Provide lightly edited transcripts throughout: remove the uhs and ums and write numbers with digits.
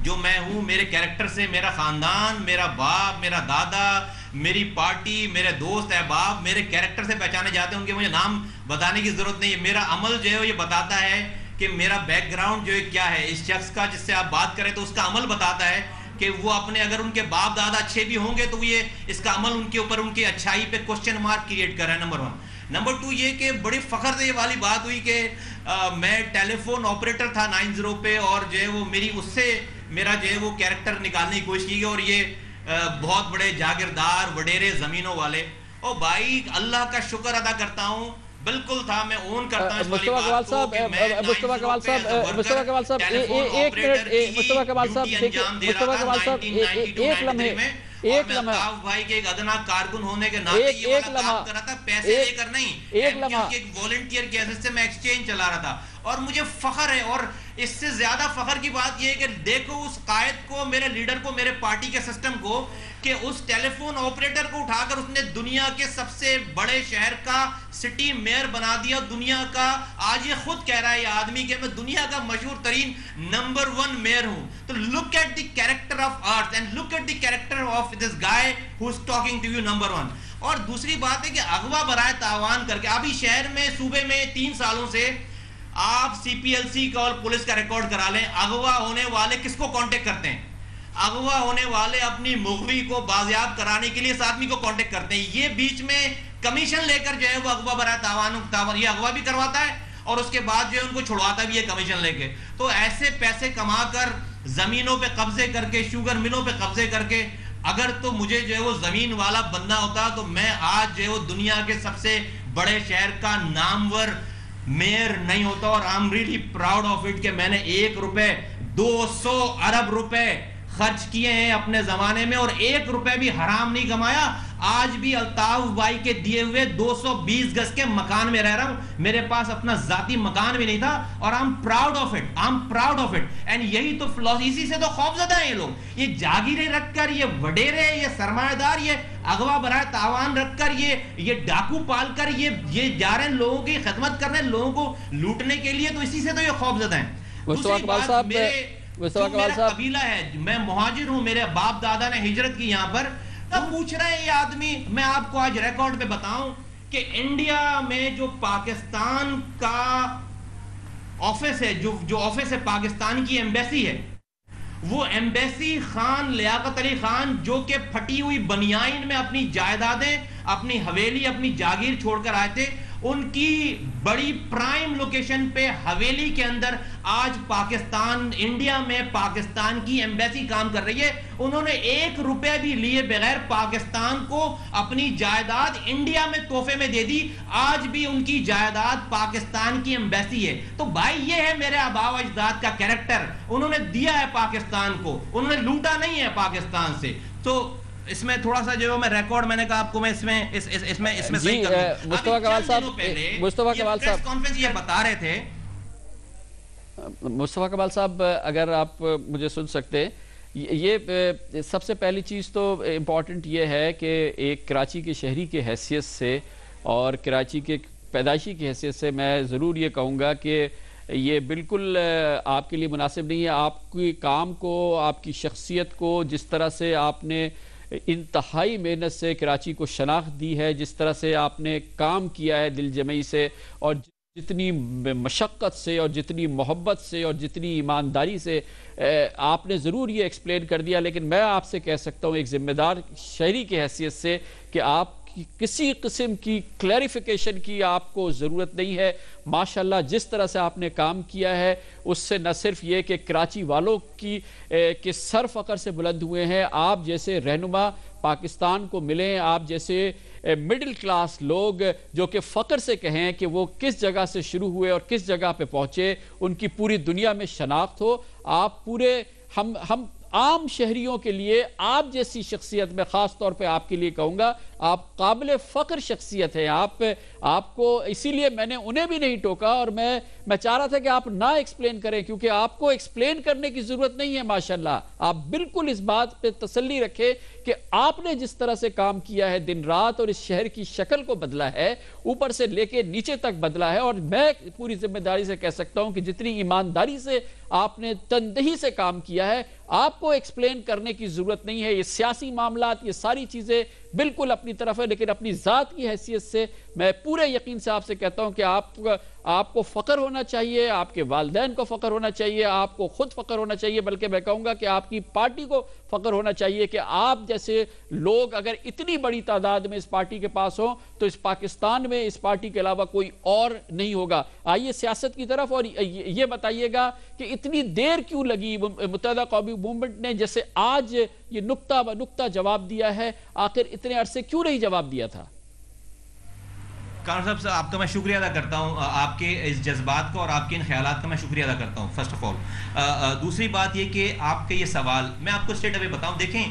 جو میں ہوں، میرے کیریکٹر سے میرا خاندان، میرا باپ، میرا دادا، میری پارٹی، میرے دوست احباب میرے کیریکٹر سے پہچانے جاتے ہیں. ان کے مجھے نام بتانے کی ضرورت نہیں ہے. میرا عمل جو ہے یہ بتاتا ہے کہ میرا بیک گراؤنڈ جو ہے کیا ہے. اس شخص کا جس سے آپ بات کریں تو اس کا عمل بتاتا ہے کہ وہ اپنے، اگر ان کے باپ دادا اچھے بھی ہوں گے تو یہ اس کا عمل ان کے اوپر ان کی اچھائی پہ کوسچن مارک کریٹ کر رہا ہے. نمبر 1. نمبر 2 یہ کہ بڑی فخر سے یہ والی بات ہوئی کہ میں ٹیلی فون آپریٹر تھا 90 پہ، اور جو ہے وہ میری اس سے میرا جو ہے وہ کیریکٹر نکالنے کی کوشش کی گئی، اور یہ بہت بڑے جاگیردار وڈیرے زمینوں والے. او بھائی اللہ کا شکر ادا کرتا ہوں، بالکل تھا، میں اون کرتا ہوں اس والی بات کو کہ میں مصطفیٰ کمال صاحب ایک منٹ، مصطفیٰ کمال صاحب مصطفیٰ کمال صاحب ایک لمحے، ایک لمحہ بھائی کے ایک ادنا کارکن ہونے کے ناطے یہ والا کام کر رہا تھا، پیسے لے کر نہیں، ایک لمحہ ایک والنٹیئر کی حیثیت سے میں ایکسچینج چلا رہا تھا. اور مجھے فخر ہے، اور اس سے زیادہ فخر کی بات یہ ہے کہ دیکھو اس قائد کو، میرے لیڈر کو، میرے پارٹی کے سسٹم کو، کہ اس ٹیلی فون آپریٹر کو اٹھا کر اس نے دنیا کے سب سے بڑے شہر کا سٹی میئر بنا دیا. دنیا کا آج یہ خود کہہ رہا ہے یہ آدمی کہ میں دنیا کا مشہور ترین نمبر 1 میئر ہوں. تو look at the character of arts and look at the character of this guy who is talking to you, number 1. اور دوسری بات ہے کہ اغوا برائے تاوان کر کے ابھی شہر میں، صوبے میں 3 سالوں سے آپ سی پی ایل سی کا اور پولیس کا ریکارڈ کرا لیں، اغوا ہونے والے کس کو کانٹیکٹ کرتے ہیں؟ اغوا ہونے والے اپنی مغوی کو بازیاب کرانے کے لیے اس آدمی کو کانٹیکٹ کرتے ہیں. یہ بیچ میں کمیشن لے کر جو ہے وہ اغوا برائے تاوان یہ اغوا بھی کرواتا ہے، اور اس کے بعد جو ہے ان کو چھڑواتا بھی ہے کمیشن لے کے. تو ایسے پیسے کما کر زمینوں پہ قبضے کر کے، شوگر ملوں پہ قبضے کر کے، اگر تو مجھے جو ہے وہ زمین والا بننا ہوتا تو میں آج جو ہے وہ دنیا کے سب سے بڑے شہر کا نامور میئر نہیں ہوتا. اور I am really proud of it کہ میں نے 1 روپے 200 ارب روپے خرچ کیے ہیں اپنے زمانے میں، اور 1 روپے بھی حرام نہیں کمایا. آج بھی الطاف بھائی کے دیے ہوئے 220 گز کے مکان میں رہ رہا ہوں. میرے پاس اپنا ذاتی مکان بھی نہیں تھا، اور I'm proud of it. I'm proud of it. And یہی تو فلسفی، اسی سے تو خوفزدہ ہیں یہ لوگ. یہ جاگیریں رکھ کر، یہ وڈیرے، یہ سرمایہ دار، یہ اغوا برائے تاوان رکھ کر، یہ ڈاکو پال کر، یہ جا رہے ہیں لوگوں کی خدمت کرنے، لوگوں کو لوٹنے کے لیے. تو اسی سے تو یہ خوفزدہ ہیں. دوسری بات، میرا قبیلہ ہے، میں مہاجر ہوں، میرے باپ دادا نے ہجرت کی یہاں پر. اب پوچھ رہے ہیں یہ آدمی، میں آپ کو آج ریکارڈ پہ بتاؤں کہ انڈیا میں جو پاکستان کا آفس ہے، جو آفس ہے پاکستان کی ایمبیسی ہے، وہ ایمبیسی خان لیاقت علی خان جو کہ پھٹی ہوئی بنیائن میں اپنی جائیدادیں، اپنی حویلی، اپنی جاگیر چھوڑ کر آئے تھے، ان کی بڑی پرائم لوکیشن پہ حویلی کے اندر آج پاکستان، انڈیا میں پاکستان کی ایمبیسی کام کر رہی ہے. انہوں نے 1 روپے بھی لیے بغیر پاکستان کو اپنی جائیداد انڈیا میں تحفے میں دے دی. آج بھی ان کی جائیداد پاکستان کی ایمبیسی ہے. تو بھائی یہ ہے میرے آباء و اجداد کا کیریکٹر. انہوں نے دیا ہے پاکستان کو، انہوں نے لوٹا نہیں ہے پاکستان سے. تو اس میں تھوڑا سا جو میں ریکارڈ میں نے کہا آپ کو میں اس میں صحیح کر دوں. مصطفیٰ کمال صاحب کانفرنس یہ بتا رہے تھے. مصطفیٰ کمال صاحب اگر آپ مجھے سن سکتے، یہ سب سے پہلی چیز تو امپورٹنٹ یہ ہے کہ ایک کراچی کے شہری کے حیثیت سے اور کراچی کے پیدائشی کی حیثیت سے میں ضرور یہ کہوں گا کہ یہ بالکل آپ کے لیے مناسب نہیں ہے. آپ کی کام کو، آپ کی شخصیت کو، جس طرح سے آپ نے انتہائی محنت سے کراچی کو شناخت دی ہے، جس طرح سے آپ نے کام کیا ہے دل جمعی سے، اور جتنی مشقت سے اور جتنی محبت سے اور جتنی ایمانداری سے آپ نے ضرور یہ ایکسپلین کر دیا. لیکن میں آپ سے کہہ سکتا ہوں ایک ذمہ دار شہری کی حیثیت سے کہ آپ کسی قسم کی کلیریفیکیشن کی آپ کو ضرورت نہیں ہے. ماشاءاللہ جس طرح سے آپ نے کام کیا ہے اس سے نہ صرف یہ کہ کراچی والوں کے سر فخر سے بلند ہوئے ہیں، آپ جیسے رہنما پاکستان کو ملیں، آپ جیسے مڈل کلاس لوگ جو کہ فخر سے کہیں کہ وہ کس جگہ سے شروع ہوئے اور کس جگہ پہ پہنچے، ان کی پوری دنیا میں شناخت ہو. آپ پورے ہم عام شہریوں کے لیے آپ جیسی شخصیت میں خاص طور پہ آپ کے لیے کہوں گا آپ قابل فخر شخصیت ہیں. آپ کو اسی لیے میں نے انہیں بھی نہیں ٹوکا, اور میں چاہ رہا تھا کہ آپ نہ ایکسپلین کریں, کیونکہ آپ کو ایکسپلین کرنے کی ضرورت نہیں ہے. ماشاءاللہ آپ بالکل اس بات پہ تسلی رکھیں کہ آپ نے جس طرح سے کام کیا ہے دن رات, اور اس شہر کی شکل کو بدلا ہے, اوپر سے لے کے نیچے تک بدلا ہے. اور میں پوری ذمہ داری سے کہہ سکتا ہوں کہ جتنی ایمانداری سے آپ نے تندہی سے کام کیا ہے, آپ کو ایکسپلین کرنے کی ضرورت نہیں ہے. یہ سیاسی معاملات, یہ ساری چیزیں بالکل اپنی طرف ہے, لیکن اپنی ذات کی حیثیت سے میں پورے یقین سے آپ سے کہتا ہوں کہ آپ کو فخر ہونا چاہیے, آپ کے والدین کو فخر ہونا چاہیے, آپ کو خود فخر ہونا چاہیے, بلکہ میں کہوں گا کہ آپ کی پارٹی کو فخر ہونا چاہیے کہ آپ جیسے لوگ اگر اتنی بڑی تعداد میں اس پارٹی کے پاس ہوں تو اس پاکستان میں اس پارٹی کے علاوہ کوئی اور نہیں ہوگا. آئیے سیاست کی طرف, اور یہ بتائیے گا کہ اتنی دیر کیوں لگی متحدہ قومی موومنٹ نے, جیسے آج یہ نقطہ بہ نقطہ جواب دیا ہے, آخر اتنے عرصے کیوں نہیں جواب دیا تھا؟ کامران صاحب آپ کا میں شکریہ ادا کرتا ہوں, آپ کے اس جذبات کا اور آپ کے ان خیالات کا میں شکریہ ادا کرتا ہوں فرسٹ آف آل. دوسری بات یہ کہ آپ کے یہ سوال میں آپ کو اسٹریٹ اوے بتاؤں, دیکھیں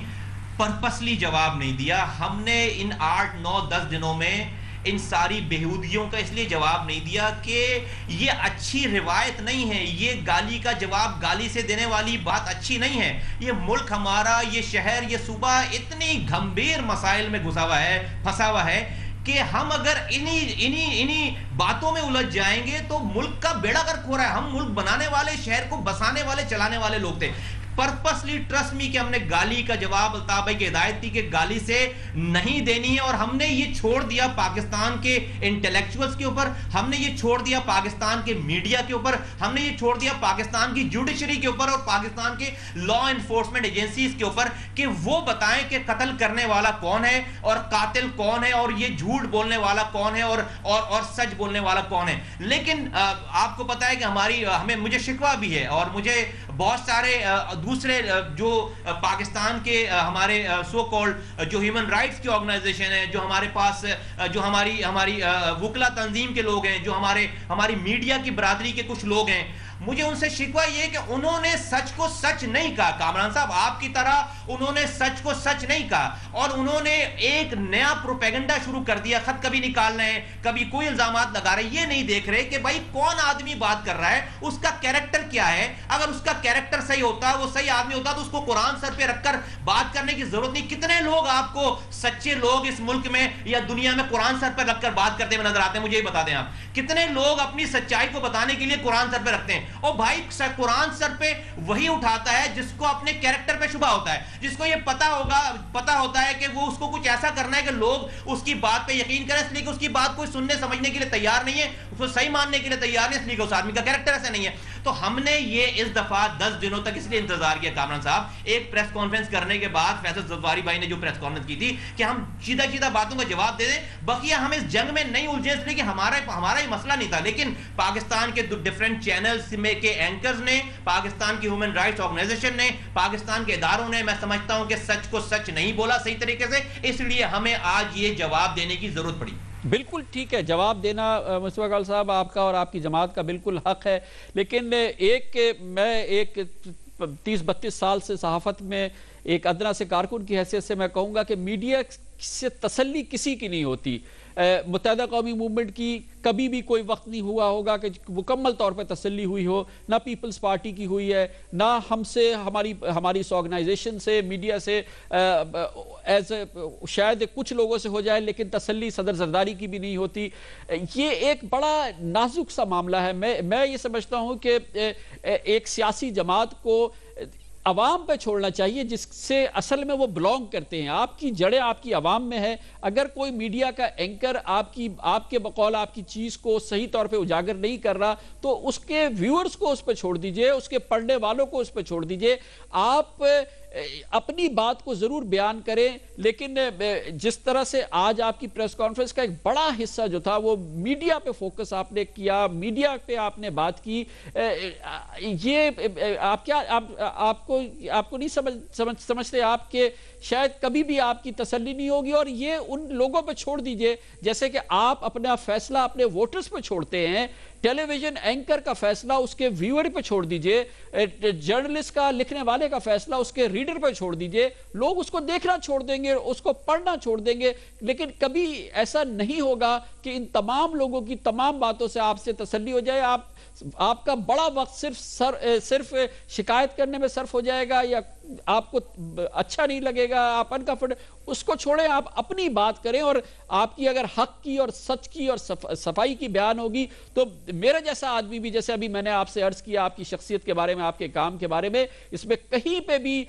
پرپسلی جواب نہیں دیا ہم نے ان 8, 9, 10 دنوں میں ان ساری بےہودگیوں کا اس لیے جواب نہیں دیا کہ یہ اچھی روایت نہیں ہے. یہ گالی کا جواب گالی سے دینے والی بات اچھی نہیں ہے. یہ ملک ہمارا, یہ شہر, یہ صوبہ اتنی گھمبیر مسائل میں پھنسا ہوا ہے کہ ہم اگر انہی باتوں میں الجھ جائیں گے تو ملک کا بیڑا غرق ہو رہا ہے. ہم ملک بنانے والے, شہر کو بسانے والے, چلانے والے لوگ تھے. پرپسلی ٹرسٹ می کہ ہم نے گالی کا جواب الطاف بھائی کی ہدایت تھی کہ گالی سے نہیں دینی ہے, اور ہم نے یہ چھوڑ دیا پاکستان کے انٹلیکچوئلز کے اوپر, ہم نے یہ چھوڑ دیا پاکستان کے میڈیا کے اوپر, ہم نے یہ چھوڑ دیا پاکستان کی جوڈیشری کے اوپر اور پاکستان کے لا انفورسمنٹ ایجنسیز کے اوپر کہ وہ بتائیں کہ قتل کرنے والا کون ہے اور قاتل کون ہے اور یہ جھوٹ بولنے والا کون ہے اور سچ بولنے والا کون ہے. لیکن آپ کو پتا ہے کہ مجھے شکوہ بھی ہے, اور مجھے بہت سارے دوسرے جو پاکستان کے ہمارے سو کالڈ جو ہیومن رائٹس کی آرگنائزیشن ہے, جو ہمارے پاس جو ہماری وکلا تنظیم کے لوگ ہیں, جو ہماری میڈیا کی برادری کے کچھ لوگ ہیں, مجھے ان سے شکوہ یہ کہ انہوں نے سچ کو سچ نہیں کہا. کامران صاحب آپ کی طرح انہوں نے سچ کو سچ نہیں کہا, اور انہوں نے ایک نیا پروپیگنڈا شروع کر دیا. خط کبھی نکال رہے ہیں, کبھی کوئی الزامات لگا رہے ہیں, یہ نہیں دیکھ رہے کہ بھائی کون آدمی بات کر رہا ہے, اس کا کیریکٹر کیا ہے. اگر اس کا کیریکٹر صحیح ہوتا, وہ صحیح آدمی ہوتا, تو اس کو قرآن سر پہ رکھ کر بات کرنے کی ضرورت نہیں. کتنے لوگ آپ کو سچے لوگ اس ملک میں یا دنیا میں قرآن سر پہ رکھ کر بات کرتے ہوئے نظر آتے ہیں؟ مجھے یہ بتا دیں آپ, کتنے لوگ اپنی سچائی کو بتانے کے لیے قرآن سر پہ رکھتے ہیں؟ اور بھائی قرآن سر پہ وہی اٹھاتا ہے جس کو اپنے کیریکٹر پہ شبہ ہوتا ہے, جس کو یہ پتا ہوتا ہے کہ وہ اس کو کچھ ایسا کرنا ہے کہ لوگ اس کی بات پہ یقین کریں, اس لیے کہ اس کی بات کوئی سننے سمجھنے کے لیے تیار نہیں ہے, اس کو صحیح ماننے کے لیے تیار نہیں, اس لیے کہ اس آدمی کا کیریکٹر ایسا نہیں ہے. تو ہم نے یہ اس دفعہ 10 دنوں تک اس لیے انتظار کیا کامران صاحب, ایک پریس کانفرنس کرنے کے بعد فیصل زفاری بھائی نے جو پریس کانفرنس کی تھی کہ ہم سیدھا باتوں کا جواب دے دیں, بقیہ ہم اس جنگ میں نہیں الجھے, اس لیے کہ ہمارا یہ مسئلہ نہیں تھا. لیکن پاکستان کے ڈفرینٹ چینلز میں کے اینکرز نے, پاکستان کی ہیومن رائٹس آرگنائزیشن نے, پاکستان کے اداروں نے, میں سمجھتا ہوں کہ سچ کو سچ نہیں بولا صحیح طریقے سے, اس لیے ہمیں آج یہ جواب دینے کی ضرورت پڑی. بالکل ٹھیک ہے, جواب دینا مصطفیٰ اقبال صاحب آپ کا اور آپ کی جماعت کا بالکل حق ہے. لیکن میں 30-32 سال سے صحافت میں ایک ادنا سے کارکن کی حیثیت سے میں کہوں گا کہ میڈیا سے تسلی کسی کی نہیں ہوتی. متحدہ قومی موومنٹ کی کبھی بھی کوئی وقت نہیں ہوا ہوگا کہ مکمل طور پہ تسلی ہوئی ہو, نہ پیپلز پارٹی کی ہوئی ہے, نہ ہم سے, ہماری اس آرگنائزیشن سے, میڈیا سے, شاید کچھ لوگوں سے ہو جائے, لیکن تسلی صدر زرداری کی بھی نہیں ہوتی. یہ ایک بڑا نازک سا معاملہ ہے. میں یہ سمجھتا ہوں کہ ایک سیاسی جماعت کو عوام پہ چھوڑنا چاہیے جس سے اصل میں وہ بلانگ کرتے ہیں. آپ کی جڑیں آپ کی عوام میں ہے. اگر کوئی میڈیا کا اینکر آپ کے بقول آپ کی چیز کو صحیح طور پہ اجاگر نہیں کر رہا تو اس کے ویورز کو اس پہ چھوڑ دیجئے, اس کے پڑھنے والوں کو اس پہ چھوڑ دیجئے. آپ اپنی بات کو ضرور بیان کریں, لیکن جس طرح سے آج آپ کی پریس کانفرنس کا ایک بڑا حصہ جو تھا وہ میڈیا پہ فوکس آپ نے کیا, میڈیا پہ آپ نے بات کی, یہ آپ کو نہیں سمجھتے آپ کہ شاید کبھی بھی آپ کی تسلی نہیں ہوگی, اور یہ ان لوگوں پہ چھوڑ دیجئے جیسے کہ آپ اپنا فیصلہ اپنے ووٹرز پہ چھوڑتے ہیں ٹیلی ویژن اینکر کا فیصلہ اس کے ویور پہ چھوڑ دیجئے، جرنلسٹ کا، لکھنے والے کا فیصلہ اس کے ریڈر پہ چھوڑ دیجئے. لوگ اس کو دیکھنا چھوڑ دیں گے، اس کو پڑھنا چھوڑ دیں گے، لیکن کبھی ایسا نہیں ہوگا کہ ان تمام لوگوں کی تمام باتوں سے آپ سے تسلی ہو جائے. آپ کا بڑا وقت صرف شکایت کرنے میں صرف ہو جائے گا، یا آپ کو اچھا نہیں لگے گا، آپ انکمفرٹ، اس کو چھوڑیں، آپ اپنی بات کریں. اور آپ کی اگر حق کی اور سچ کی اور صفائی کی بیان ہوگی تو میرا جیسا آدمی بھی، جیسے ابھی میں نے آپ سے عرض کیا آپ کی شخصیت کے بارے میں، آپ کے کام کے بارے میں، اس میں کہیں پہ بھی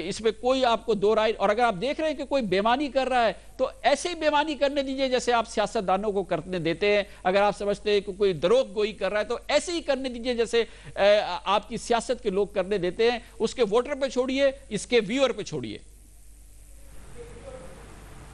اس میں کوئی آپ کو دو رائے. اور اگر آپ دیکھ رہے ہیں کہ کوئی بیمانی کر رہا ہے تو ایسے ہی بیمانی کرنے دیجئے جیسے آپ سیاستدانوں کو کرنے دیتے ہیں. اگر آپ سمجھتے ہیں کہ کوئی دروغ گوئی کر رہا ہے تو ایسے ہی کرنے دیجئے جیسے آپ کی سیاست کے لوگ کرنے دیتے ہیں. اس کے ووٹر پہ چھوڑیے، اس کے ویور پہ چھوڑیے.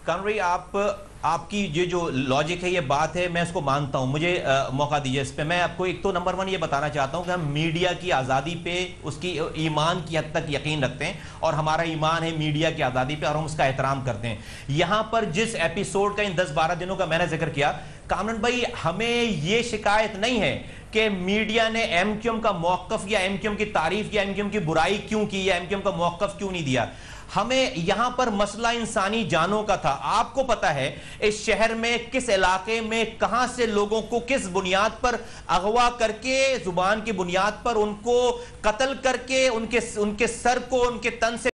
کانوری، آپ کی یہ جو لاجک ہے، یہ بات ہے، میں اس کو مانتا ہوں. مجھے موقع دیجئے اس پہ. میں آپ کو ایک تو نمبر 1 یہ بتانا چاہتا ہوں کہ ہم میڈیا کی آزادی پہ، اس کی ایمان کی حد تک یقین رکھتے ہیں، اور ہمارا ایمان ہے میڈیا کی آزادی پہ، اور ہم اس کا احترام کرتے ہیں. یہاں پر جس ایپیسوڈ کا ان 10-12 دنوں کا میں نے ذکر کیا، کامران بھائی، ہمیں یہ شکایت نہیں ہے کہ میڈیا نے ایم کیو ایم کا موقف یا ایم کیو ایم کی تعریف یا ایم کیو ایم کی برائی کیوں کی یا ایم کیو ایم کا موقف کیوں نہیں دیا. ہمیں یہاں پر مسئلہ انسانی جانوں کا تھا. آپ کو پتا ہے اس شہر میں کس علاقے میں کہاں سے لوگوں کو کس بنیاد پر اغوا کر کے، زبان کی بنیاد پر ان کو قتل کر کے، ان کے سر کو ان کے تن سے